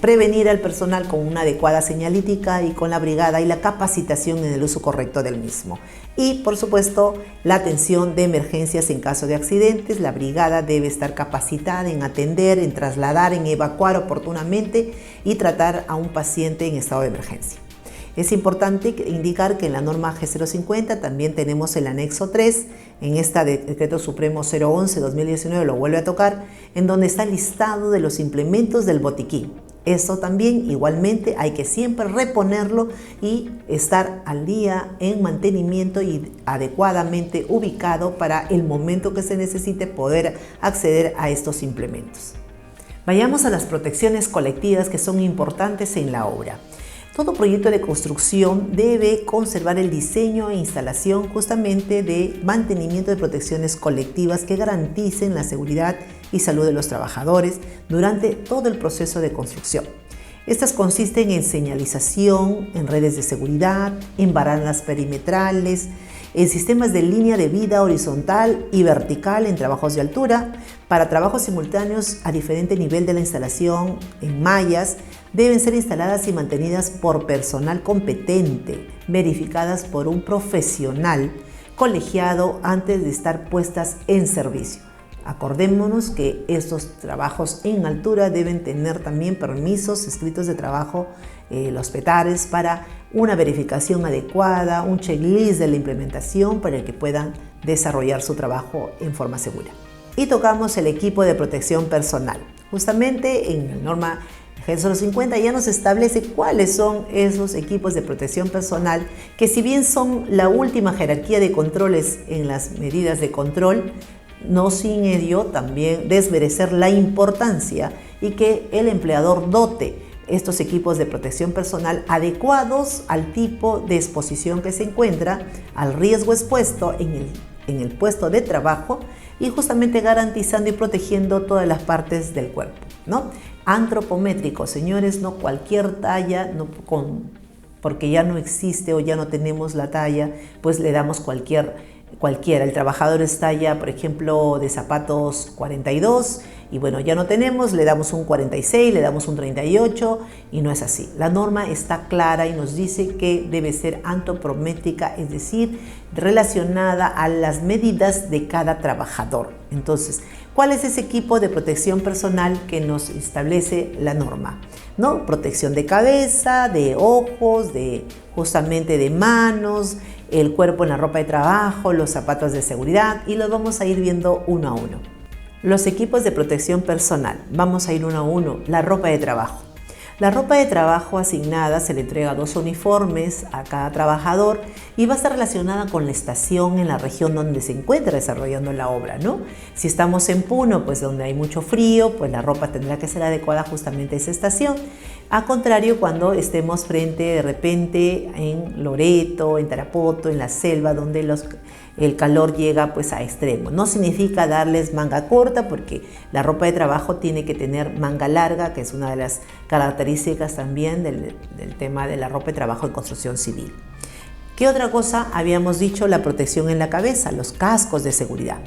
prevenir al personal con una adecuada señalítica y con la brigada y la capacitación en el uso correcto del mismo. Y, por supuesto, la atención de emergencias en caso de accidentes. La brigada debe estar capacitada en atender, en trasladar, en evacuar oportunamente y tratar a un paciente en estado de emergencia. Es importante indicar que en la norma G050 también tenemos el anexo 3, en esta Decreto Supremo 011-2019 lo vuelve a tocar, en donde está listado de los implementos del botiquín. Eso también igualmente hay que siempre reponerlo y estar al día en mantenimiento y adecuadamente ubicado para el momento que se necesite poder acceder a estos implementos. Vayamos a las protecciones colectivas que son importantes en la obra. Todo proyecto de construcción debe conservar el diseño e instalación justamente de mantenimiento de protecciones colectivas que garanticen la seguridad y salud de los trabajadores durante todo el proceso de construcción. Estas consisten en señalización, en redes de seguridad, en barandas perimetrales, en sistemas de línea de vida horizontal y vertical en trabajos de altura. Para trabajos simultáneos a diferente nivel de la instalación, en mallas, deben ser instaladas y mantenidas por personal competente, verificadas por un profesional colegiado antes de estar puestas en servicio. Acordémonos que estos trabajos en altura deben tener también permisos escritos de trabajo, los PETARES, para una verificación adecuada, un checklist de la implementación para que puedan desarrollar su trabajo en forma segura. Y tocamos el equipo de protección personal. Justamente en la norma G050 ya nos establece cuáles son esos equipos de protección personal, que si bien son la última jerarquía de controles en las medidas de control, no sin ello también desmerecer la importancia y que el empleador dote estos equipos de protección personal adecuados al tipo de exposición que se encuentra, al riesgo expuesto en el puesto de trabajo, y justamente garantizando y protegiendo todas las partes del cuerpo, ¿no? Antropométrico, señores, no cualquier talla, porque ya no existe o ya no tenemos la talla, pues le damos cualquiera. El trabajador es talla, por ejemplo, de zapatos 42 y bueno, ya no tenemos, le damos un 46, le damos un 38 y no es así. La norma está clara y nos dice que debe ser antropométrica, es decir, relacionada a las medidas de cada trabajador. Entonces, ¿cuál es ese equipo de protección personal que nos establece la norma? ¿No? Protección de cabeza, de ojos, justamente de manos, el cuerpo en la ropa de trabajo, los zapatos de seguridad, y los vamos a ir viendo uno a uno. Los equipos de protección personal, vamos a ir uno a uno. La ropa de trabajo. La ropa de trabajo asignada se le entrega 2 uniformes a cada trabajador y va a estar relacionada con la estación en la región donde se encuentra desarrollando la obra, ¿no? Si estamos en Puno, pues donde hay mucho frío, pues la ropa tendrá que ser adecuada justamente a esa estación. A contrario, cuando estemos frente de repente en Loreto, en Tarapoto, en la selva, donde el calor llega pues a extremo. No significa darles manga corta, porque la ropa de trabajo tiene que tener manga larga, que es una de las características también del tema de la ropa de trabajo en construcción civil. ¿Qué otra cosa habíamos dicho? La protección en la cabeza, los cascos de seguridad.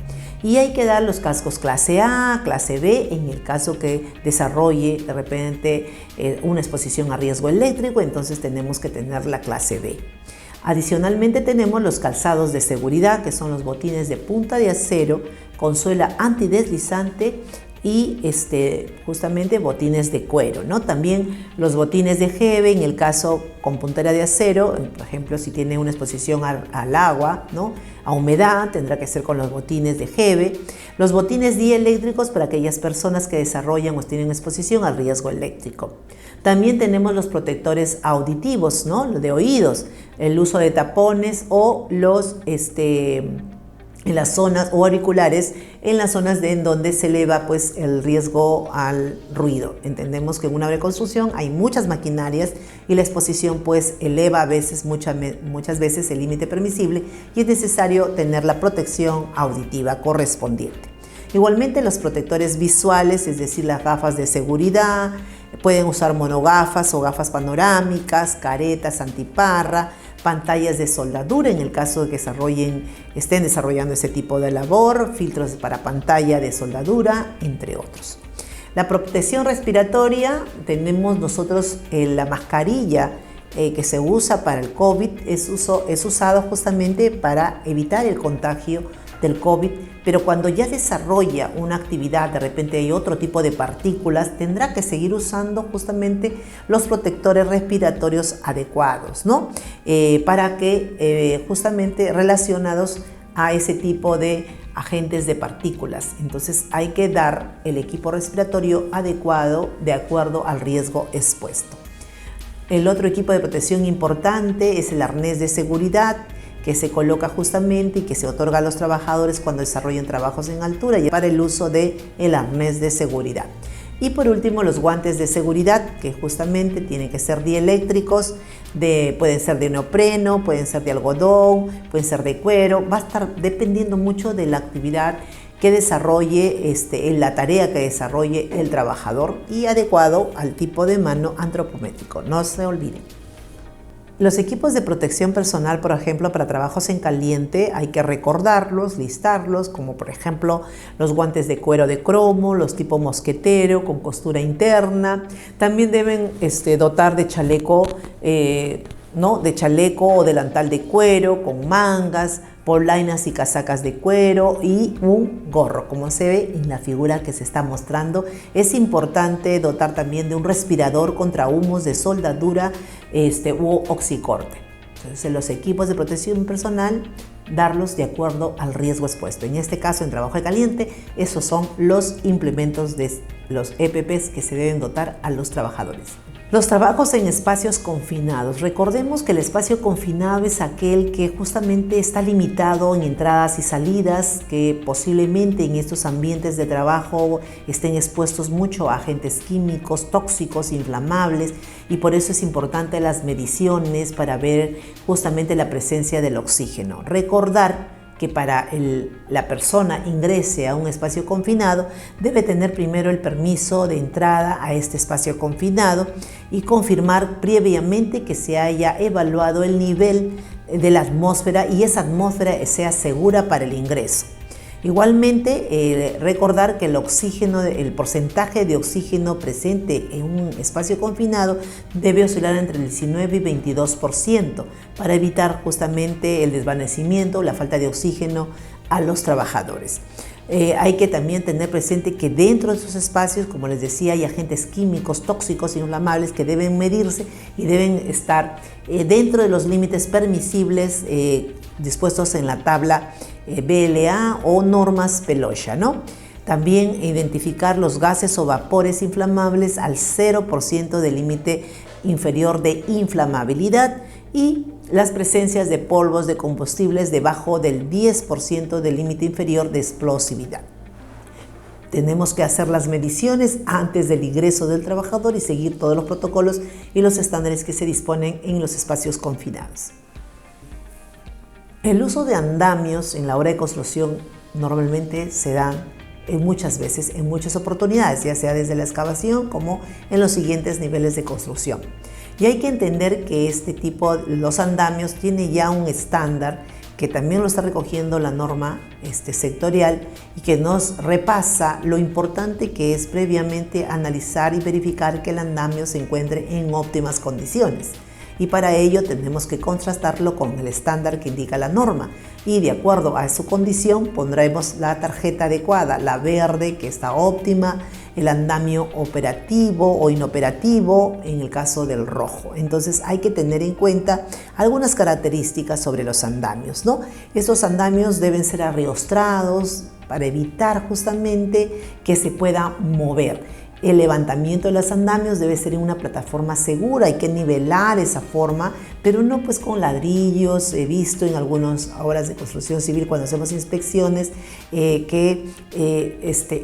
Y hay que dar los cascos clase A, clase B, en el caso que desarrolle de repente una exposición a riesgo eléctrico, entonces tenemos que tener la clase B. Adicionalmente tenemos los calzados de seguridad, que son los botines de punta de acero con suela antideslizante y justamente botines de cuero, ¿no? También los botines de Hebe, en el caso con puntera de acero, por ejemplo, si tiene una exposición al agua, ¿no? A humedad, tendrá que ser con los botines de Hebe. Los botines dieléctricos para aquellas personas que desarrollan o tienen exposición al riesgo eléctrico. También tenemos los protectores auditivos, ¿no? De oídos, el uso de tapones o los en las zonas o auriculares en las zonas en donde se eleva pues el riesgo al ruido. Entendemos que en una obra de construcción hay muchas maquinarias y la exposición pues eleva a veces, muchas veces el límite permisible y es necesario tener la protección auditiva correspondiente. Igualmente los protectores visuales, es decir, las gafas de seguridad, pueden usar monogafas o gafas panorámicas, caretas antiparra, pantallas de soldadura en el caso de que estén desarrollando ese tipo de labor, filtros para pantalla de soldadura, entre otros. La protección respiratoria, tenemos nosotros la mascarilla que se usa para el COVID, es usado justamente para evitar el contagio del COVID, pero cuando ya desarrolla una actividad, de repente hay otro tipo de partículas, tendrá que seguir usando justamente los protectores respiratorios adecuados, ¿no? Para que justamente relacionados a ese tipo de agentes de partículas. Entonces hay que dar el equipo respiratorio adecuado de acuerdo al riesgo expuesto. El otro equipo de protección importante es el arnés de seguridad, que se coloca justamente y que se otorga a los trabajadores cuando desarrollan trabajos en altura y para el uso del arnés de seguridad. Y por último, los guantes de seguridad, que justamente tienen que ser dieléctricos, pueden ser de neopreno, pueden ser de algodón, pueden ser de cuero, va a estar dependiendo mucho de la actividad que desarrolle, en la tarea que desarrolle el trabajador y adecuado al tipo de mano antropométrico. No se olviden. Los equipos de protección personal, por ejemplo, para trabajos en caliente, hay que recordarlos, listarlos, como por ejemplo los guantes de cuero de cromo, los tipo mosquetero con costura interna. También deben dotar de chaleco, de chaleco o delantal de cuero con mangas, polainas y casacas de cuero y un gorro, como se ve en la figura que se está mostrando. Es importante dotar también de un respirador contra humos de soldadura u oxicorte. Entonces, los equipos de protección personal, darlos de acuerdo al riesgo expuesto. En este caso, en trabajo de caliente, esos son los implementos de los EPPs que se deben dotar a los trabajadores. Los trabajos en espacios confinados. Recordemos que el espacio confinado es aquel que justamente está limitado en entradas y salidas, que posiblemente en estos ambientes de trabajo estén expuestos mucho a agentes químicos, tóxicos, inflamables, y por eso es importante las mediciones para ver justamente la presencia del oxígeno. Recordar que para la persona ingrese a un espacio confinado debe tener primero el permiso de entrada a este espacio confinado y confirmar previamente que se haya evaluado el nivel de la atmósfera y esa atmósfera sea segura para el ingreso. Igualmente, recordar que el porcentaje de oxígeno presente en un espacio confinado debe oscilar entre el 19 y 22% para evitar justamente el desvanecimiento o la falta de oxígeno a los trabajadores. Hay que también tener presente que dentro de esos espacios, como les decía, hay agentes químicos, tóxicos e inflamables que deben medirse y deben estar dentro de los límites permisibles dispuestos en la tabla BLA o normas PELOSHA, ¿no? También identificar los gases o vapores inflamables al 0% del límite inferior de inflamabilidad y las presencias de polvos de combustibles debajo del 10% del límite inferior de explosividad. Tenemos que hacer las mediciones antes del ingreso del trabajador y seguir todos los protocolos y los estándares que se disponen en los espacios confinados. El uso de andamios en la obra de construcción normalmente se da en muchas oportunidades, ya sea desde la excavación como en los siguientes niveles de construcción. Y hay que entender que los andamios tiene ya un estándar que también lo está recogiendo la norma sectorial y que nos repasa lo importante que es previamente analizar y verificar que el andamio se encuentre en óptimas condiciones. y para ello tenemos que contrastarlo con el estándar que indica la norma y de acuerdo a su condición pondremos la tarjeta adecuada, la verde que está óptima, el andamio operativo o inoperativo en el caso del rojo. Entonces hay que tener en cuenta algunas características sobre los andamios, ¿no? Estos andamios deben ser arriostrados para evitar justamente que se pueda mover. El levantamiento de los andamios debe ser en una plataforma segura, hay que nivelar esa forma, pero no pues con ladrillos. He visto en algunas obras de construcción civil cuando hacemos inspecciones que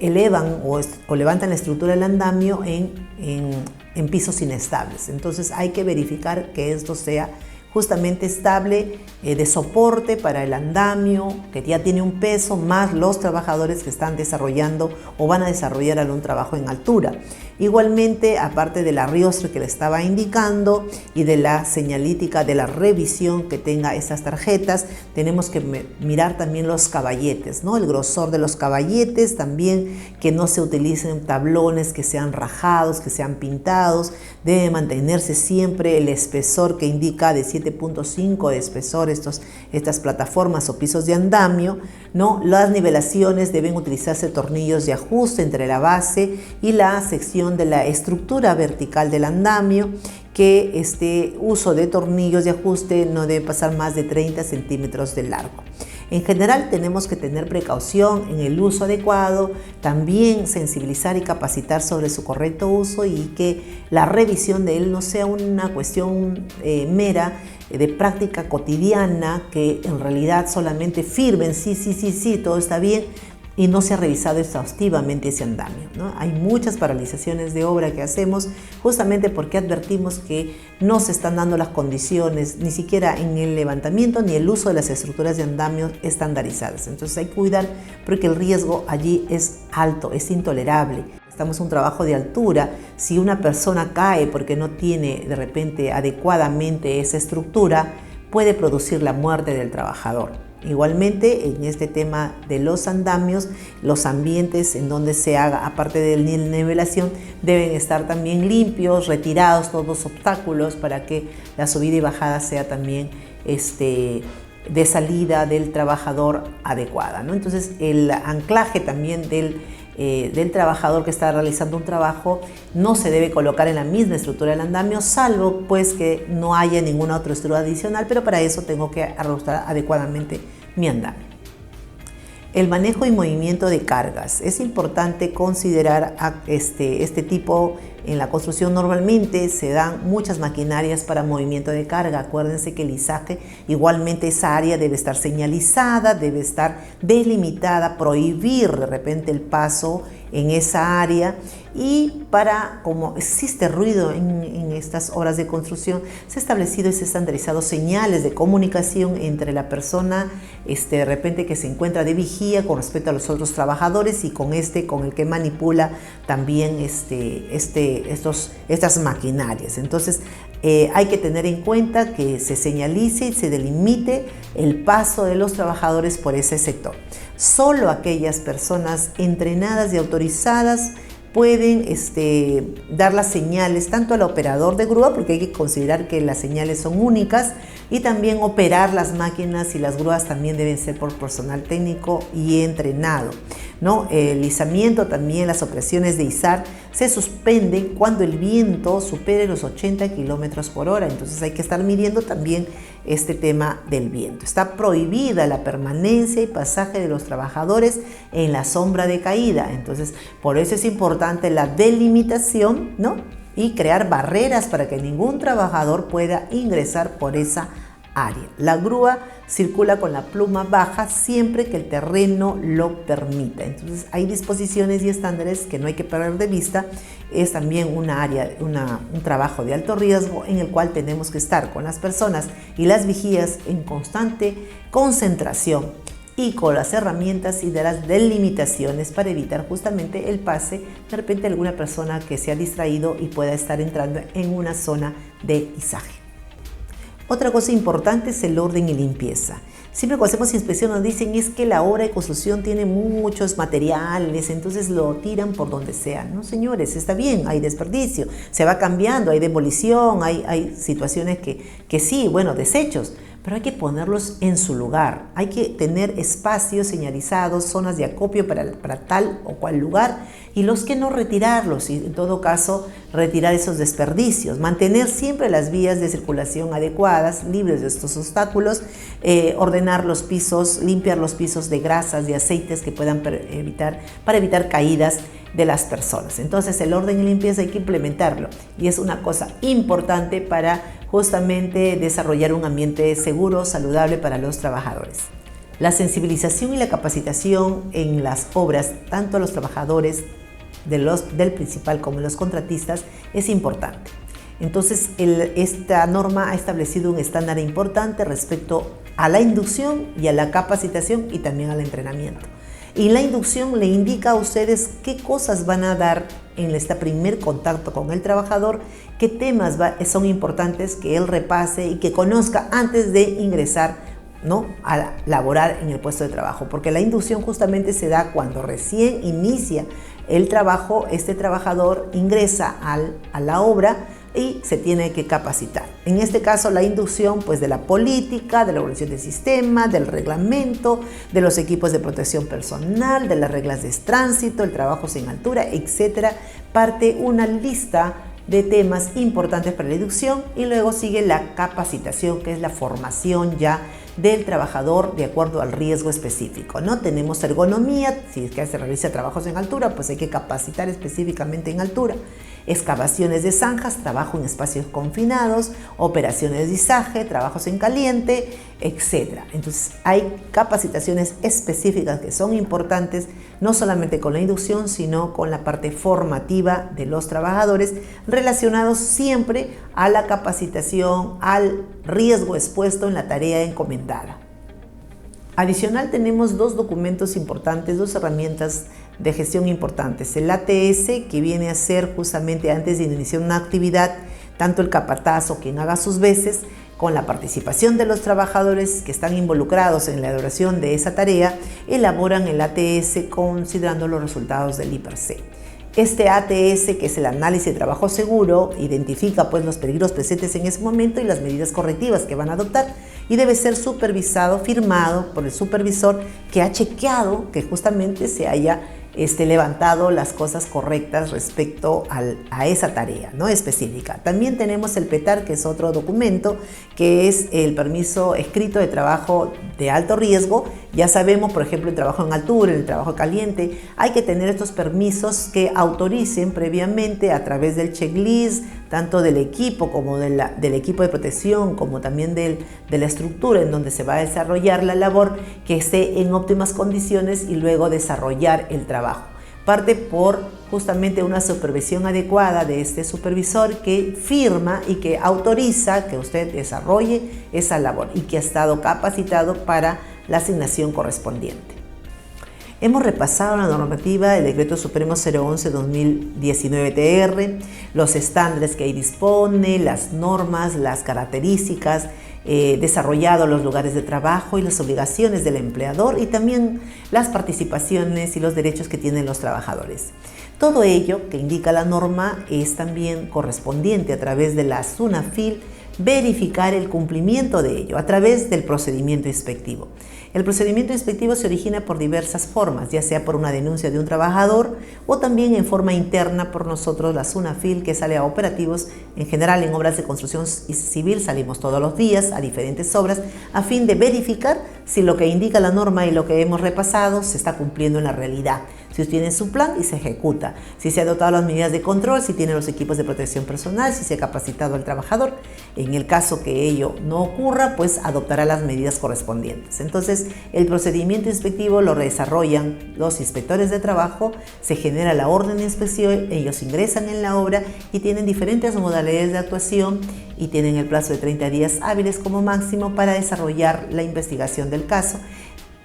elevan o levantan la estructura del andamio en pisos inestables. Entonces hay que verificar que esto sea justamente estable, de soporte para el andamio, que ya tiene un peso, más los trabajadores que están desarrollando o van a desarrollar algún trabajo en altura. Igualmente, aparte del arriostre que le estaba indicando y de la señalítica de la revisión que tenga estas tarjetas, tenemos que mirar también los caballetes, ¿no? El grosor de los caballetes, también que no se utilicen tablones que sean rajados, que sean pintados. Debe mantenerse siempre el espesor que indica de 7.5 de espesor estas plataformas o pisos de andamio, ¿no? Las nivelaciones deben utilizarse tornillos de ajuste entre la base y la sección de la estructura vertical del andamio, que este uso de tornillos de ajuste no debe pasar más de 30 centímetros de largo. En general tenemos que tener precaución en el uso adecuado, también sensibilizar y capacitar sobre su correcto uso y que la revisión de él no sea una cuestión mera de práctica cotidiana, que en realidad solamente firmen sí, todo está bien, y no se ha revisado exhaustivamente ese andamio, ¿no? Hay muchas paralizaciones de obra que hacemos justamente porque advertimos que no se están dando las condiciones, ni siquiera en el levantamiento ni el uso de las estructuras de andamio estandarizadas. Entonces hay que cuidar porque el riesgo allí es alto, es intolerable. Estamos en un trabajo de altura. Si una persona cae porque no tiene de repente adecuadamente esa estructura, puede producir la muerte del trabajador. Igualmente, en este tema de los andamios, los ambientes en donde se haga, aparte de la nivelación, deben estar también limpios, retirados todos los obstáculos para que la subida y bajada sea también de salida del trabajador adecuada, ¿no? Entonces, el anclaje también del trabajador que está realizando un trabajo no se debe colocar en la misma estructura del andamio, salvo pues que no haya ninguna otra estructura adicional, pero para eso tengo que ajustar adecuadamente mi andamio. El manejo y movimiento de cargas. Es importante considerar este tipo. En la construcción normalmente se dan muchas maquinarias para movimiento de carga. Acuérdense que el izaje, igualmente esa área debe estar señalizada, debe estar delimitada, prohibir de repente el paso en esa área. Y como existe ruido en estas obras de construcción, se ha establecido y se ha estandarizado señales de comunicación entre la persona de repente que se encuentra de vigía con respecto a los otros trabajadores y con el que manipula también estas maquinarias. Entonces hay que tener en cuenta que se señalice y se delimite el paso de los trabajadores por ese sector. Solo aquellas personas entrenadas y autorizadas pueden dar las señales tanto al operador de grúa, porque hay que considerar que las señales son únicas, y también operar las máquinas y las grúas también deben ser por personal técnico y entrenado, ¿no? El izamiento también, las operaciones de izar se suspenden cuando el viento supere los 80 kilómetros por hora, entonces hay que estar midiendo también este tema del viento. Está prohibida la permanencia y pasaje de los trabajadores en la sombra de caída, entonces por eso es importante la delimitación, ¿no? Y crear barreras para que ningún trabajador pueda ingresar por esa área. La grúa circula con la pluma baja siempre que el terreno lo permita. Entonces hay disposiciones y estándares que no hay que perder de vista. Es también un trabajo de alto riesgo en el cual tenemos que estar con las personas y las vigías en constante concentración y con las herramientas y de las delimitaciones para evitar justamente el pase de repente alguna persona que se ha distraído y pueda estar entrando en una zona de izaje. Otra cosa importante es el orden y limpieza. Siempre cuando hacemos inspección nos dicen es que la obra de construcción tiene muchos materiales, entonces lo tiran por donde sea. No, señores, está bien, hay desperdicio, se va cambiando, hay demolición, hay situaciones que sí, bueno, desechos, pero hay que ponerlos en su lugar. Hay que tener espacios señalizados, zonas de acopio para tal o cual lugar, y los que no, retirarlos, y en todo caso retirar esos desperdicios, mantener siempre las vías de circulación adecuadas, libres de estos obstáculos, ordenar los pisos, limpiar los pisos de grasas, de aceites que puedan para evitar caídas de las personas. Entonces el orden y limpieza hay que implementarlo, y es una cosa importante para justamente desarrollar un ambiente seguro, saludable para los trabajadores. La sensibilización y la capacitación en las obras, tanto a los trabajadores del principal como los contratistas, es importante. Entonces esta norma ha establecido un estándar importante respecto a la inducción y a la capacitación y también al entrenamiento. Y la inducción le indica a ustedes qué cosas van a dar en este primer contacto con el trabajador, qué temas son importantes que él repase y que conozca antes de ingresar, ¿no?, a laborar en el puesto de trabajo. Porque la inducción justamente se da cuando recién inicia el trabajo, este trabajador ingresa a la obra y se tiene que capacitar. En este caso, la inducción pues de la política, de la organización del sistema, del reglamento, de los equipos de protección personal, de las reglas de tránsito, el trabajo sin altura, etcétera. Parte una lista de temas importantes para la inducción, y luego sigue la capacitación, que es la formación ya del trabajador de acuerdo al riesgo específico, ¿no? Tenemos ergonomía, si es que se realiza trabajos en altura, pues hay que capacitar específicamente en altura. Excavaciones de zanjas, trabajo en espacios confinados, operaciones de izaje, trabajos en caliente, etc. Entonces hay capacitaciones específicas que son importantes, no solamente con la inducción, sino con la parte formativa de los trabajadores, relacionados siempre a la capacitación, al riesgo expuesto en la tarea encomendada. Adicional, tenemos dos documentos importantes, dos herramientas de gestión importantes. El ATS, que viene a ser justamente antes de iniciar una actividad, tanto el capataz o quien haga sus veces, con la participación de los trabajadores que están involucrados en la elaboración de esa tarea, elaboran el ATS considerando los resultados del IPRC. Este ATS, que es el análisis de trabajo seguro, identifica pues los peligros presentes en ese momento y las medidas correctivas que van a adoptar, y debe ser supervisado, firmado por el supervisor que ha chequeado que justamente se haya levantado las cosas correctas respecto a esa tarea, ¿no?, específica. También tenemos el PETAR, que es otro documento, que es el permiso escrito de trabajo de alto riesgo. Ya sabemos, por ejemplo, el trabajo en altura, el trabajo caliente, hay que tener estos permisos que autoricen previamente a través del checklist, tanto del equipo como del equipo de protección, como también de la estructura en donde se va a desarrollar la labor, que esté en óptimas condiciones, y luego desarrollar el trabajo. Parte por justamente una supervisión adecuada de este supervisor que firma y que autoriza que usted desarrolle esa labor y que ha estado capacitado para la asignación correspondiente. Hemos repasado la normativa del Decreto Supremo 011-2019-TR, los estándares que ahí dispone, las normas, las características, desarrollado los lugares de trabajo y las obligaciones del empleador, y también las participaciones y los derechos que tienen los trabajadores. Todo ello que indica la norma es también correspondiente a través de la SUNAFIL verificar el cumplimiento de ello a través del procedimiento inspectivo. El procedimiento inspectivo se origina por diversas formas, ya sea por una denuncia de un trabajador o también en forma interna por nosotros, la SUNAFIL, que sale a operativos. En general, en obras de construcción civil salimos todos los días a diferentes obras a fin de verificar si lo que indica la norma y lo que hemos repasado se está cumpliendo en la realidad. Si usted tiene su plan y se ejecuta, si se han adoptado las medidas de control, si tiene los equipos de protección personal, si se ha capacitado al trabajador. En el caso que ello no ocurra, pues adoptará las medidas correspondientes. Entonces, el procedimiento inspectivo lo desarrollan los inspectores de trabajo, se genera la orden de inspección, ellos ingresan en la obra y tienen diferentes modalidades de actuación y tienen el plazo de 30 días hábiles como máximo para desarrollar la investigación del caso.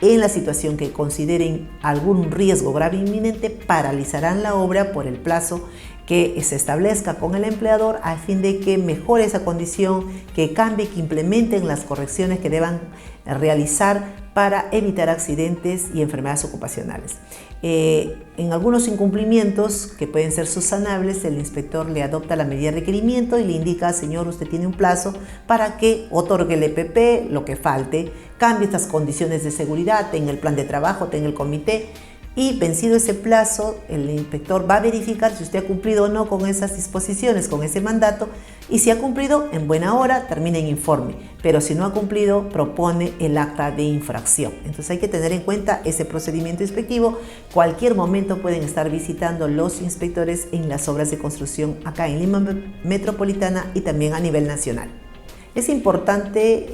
En la situación que consideren algún riesgo grave inminente, paralizarán la obra por el plazo que se establezca con el empleador a fin de que mejore esa condición, que cambie, que implementen las correcciones que deban realizar para evitar accidentes y enfermedades ocupacionales. En algunos incumplimientos que pueden ser subsanables, el inspector le adopta la medida de requerimiento y le indica: señor, usted tiene un plazo para que otorgue el EPP, lo que falte, cambie estas condiciones de seguridad, tenga el plan de trabajo, tenga el comité. Y vencido ese plazo, el inspector va a verificar si usted ha cumplido o no con esas disposiciones, con ese mandato, y si ha cumplido, en buena hora, termina en informe, pero si no ha cumplido, propone el acta de infracción. Entonces hay que tener en cuenta ese procedimiento inspectivo. Cualquier momento pueden estar visitando los inspectores en las obras de construcción acá en Lima Metropolitana y también a nivel nacional. Es importante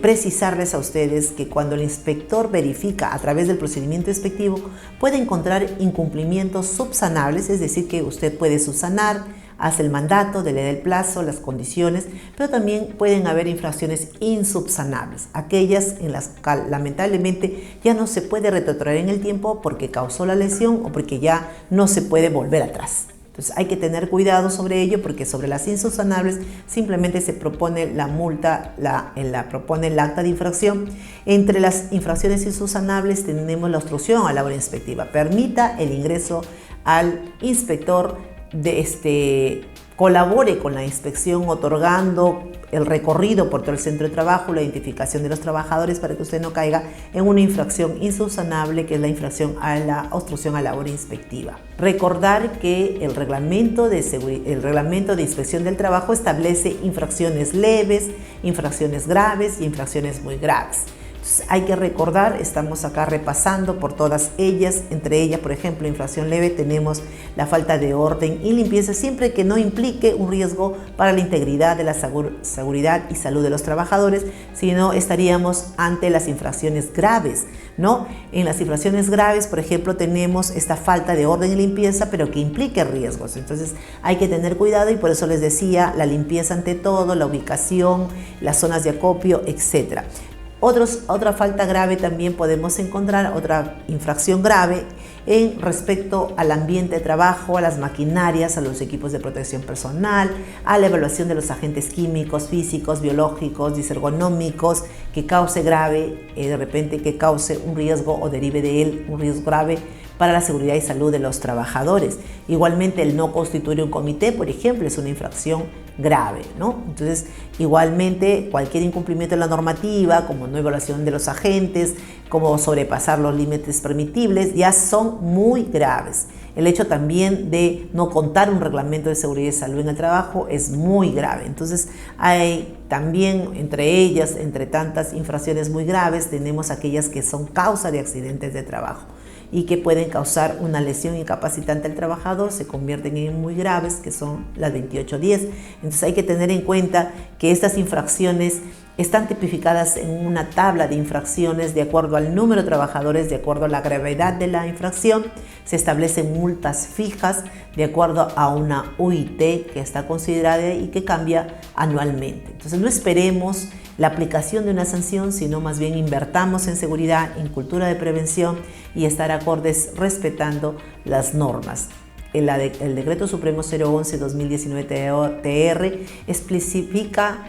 precisarles a ustedes que cuando el inspector verifica a través del procedimiento inspectivo, puede encontrar incumplimientos subsanables, es decir, que usted puede subsanar, hace el mandato, delega el plazo, las condiciones, pero también pueden haber infracciones insubsanables, aquellas en las que lamentablemente ya no se puede retrotraer en el tiempo porque causó la lesión o porque ya no se puede volver atrás. Entonces hay que tener cuidado sobre ello, porque sobre las insubsanables simplemente se propone la multa, propone el acta de infracción. Entre las infracciones insubsanables tenemos la obstrucción a la labor inspectiva. Permita el ingreso al inspector colabore con la inspección otorgando el recorrido por todo el centro de trabajo, la identificación de los trabajadores para que usted no caiga en una infracción insubsanable, que es la infracción a la obstrucción a la labor inspectiva. Recordar que el reglamento de inspección del trabajo establece infracciones leves, infracciones graves y infracciones muy graves. Hay que recordar, estamos acá repasando por todas ellas. Entre ellas, por ejemplo, infracción leve, tenemos la falta de orden y limpieza siempre que no implique un riesgo para la integridad de la seguridad y salud de los trabajadores, sino estaríamos ante las infracciones graves, ¿no? En las infracciones graves, por ejemplo, tenemos esta falta de orden y limpieza, pero que implique riesgos. Entonces hay que tener cuidado, y por eso les decía, la limpieza ante todo, la ubicación, las zonas de acopio, etc. Otra falta grave también podemos encontrar, otra infracción grave en respecto al ambiente de trabajo, a las maquinarias, a los equipos de protección personal, a la evaluación de los agentes químicos, físicos, biológicos, disergonómicos, que cause grave, de repente que cause un riesgo o derive de él un riesgo grave para la seguridad y salud de los trabajadores. Igualmente, el no constituir un comité, por ejemplo, es una infracción grave, ¿no? Entonces, igualmente, cualquier incumplimiento de la normativa, como no evaluación de los agentes, como sobrepasar los límites permitibles, ya son muy graves. El hecho también de no contar un reglamento de seguridad y salud en el trabajo es muy grave. Entonces, hay también entre ellas, entre tantas infracciones muy graves, tenemos aquellas que son causa de accidentes de trabajo y que pueden causar una lesión incapacitante al trabajador, se convierten en muy graves, que son las 2810. Entonces hay que tener en cuenta que estas infracciones están tipificadas en una tabla de infracciones de acuerdo al número de trabajadores, de acuerdo a la gravedad de la infracción. Se establecen multas fijas de acuerdo a una UIT que está considerada y que cambia anualmente. Entonces no esperemos la aplicación de una sanción, sino más bien invertamos en seguridad, en cultura de prevención y estar acordes respetando las normas. El Decreto Supremo 011-2019 especifica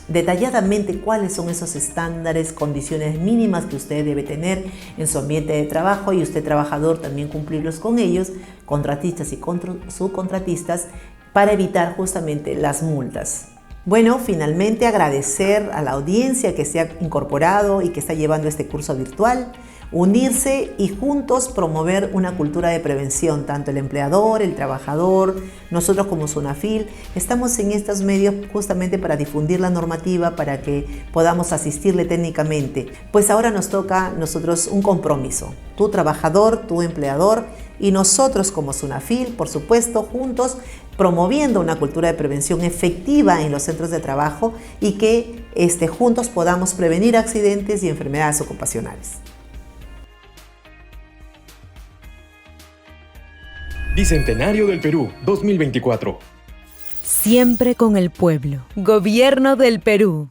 detalladamente cuáles son esos estándares, condiciones mínimas que usted debe tener en su ambiente de trabajo, y usted, trabajador, también cumplirlos con ellos, contratistas y subcontratistas, para evitar justamente las multas. Bueno, finalmente agradecer a la audiencia que se ha incorporado y que está llevando este curso virtual, unirse y juntos promover una cultura de prevención, tanto el empleador, el trabajador, nosotros como SUNAFIL. Estamos en estos medios justamente para difundir la normativa, para que podamos asistirle técnicamente. Pues ahora nos toca a nosotros un compromiso, tu trabajador, tu empleador y nosotros como SUNAFIL, por supuesto, juntos promoviendo una cultura de prevención efectiva en los centros de trabajo y que juntos podamos prevenir accidentes y enfermedades ocupacionales. Bicentenario del Perú 2024. Siempre con el pueblo. Gobierno del Perú.